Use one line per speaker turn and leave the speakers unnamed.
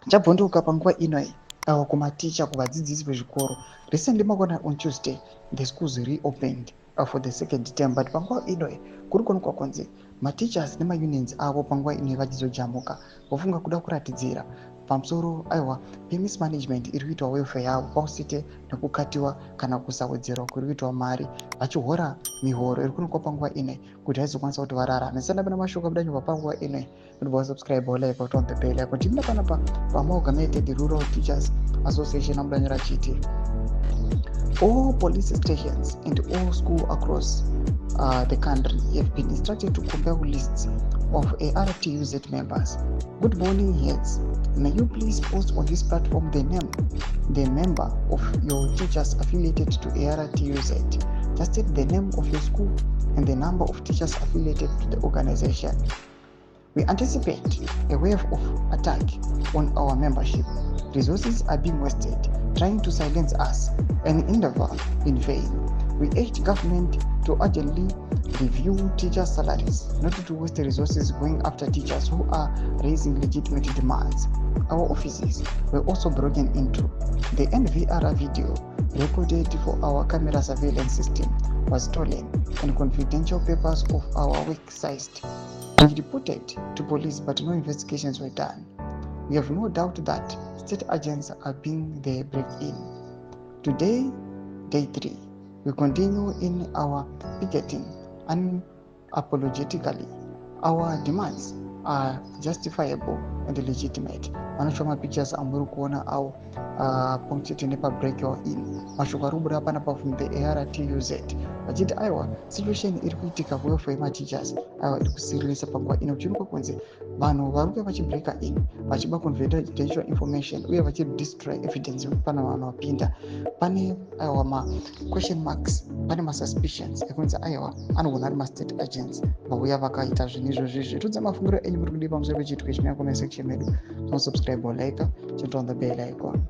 chabhondoka panguva inoi kumaticha kuvadzidzisi vezvikoro. Recently makona on Tuesday the schools reopened for the second term, but panguva inoi kuri kuonekwa kunzi mateachers nemaunions avo panguva inoi vachizojamuka vofunga kuda kuratidzira pamusoro aiwa pemismanagement iri kuitwa welfare yavo pausite nekukatiwa kana kusawedzerwa kuri kuitwa mari vachihora mihoro iri kuonekwa panguva inoi kuti vaizokwanisa kuti vararame. Sandapena mashoko abuda nyumba panguva inoi kuti subscribe like button on the bell icon. Timina panapa Amalgamated Rural Teachers Association amudanyira chiti all police stations and all schools across the country have been instructed to compile lists of ARTUZ members. Good morning, heads. May you please post on this platform the name, the member of your teachers affiliated to ARTUZ. Just state the name of your school and the number of teachers affiliated to the organization. We anticipate a wave of attack on our membership. Resources are being wasted trying to silence us, an endeavor in vain. We urge government to urgently review teachers' salaries, not to waste the resources going after teachers who are raising legitimate demands. Our offices were also broken into. The NVR video recorded for our camera surveillance system was stolen, and confidential papers of our work seized. We reported to police, but no investigations were done. We have no doubt that state agents are being the break-in. Today, day 3, we continue in our picketing unapologetically. Our demands are justifiable and legitimate. Vanashoma pictures amuri kuona au punctuated nepa break your in. Mashoko arikubuda panapa from the ARTUZ vachiti aiwa situation iri kuitika welfare yemateachers aiwa iri kusiririsa panguva ino kuchiunikwa kunzi vanhu vari kuuya vachibreaka in vachiba confidential information uye vachidestroy evidence pana vanhu vapinda. Pane aiwa ma question marks, pane masuspicions ekunzi aiwa anogona ari mastate agents vauya vakaita zvinhu izvozvizvi. Tudza mafungiro enyu muri kudii pamusoro pechiitiko chimira kuna section medu. Don't subscribe or like, turn on the bell icon.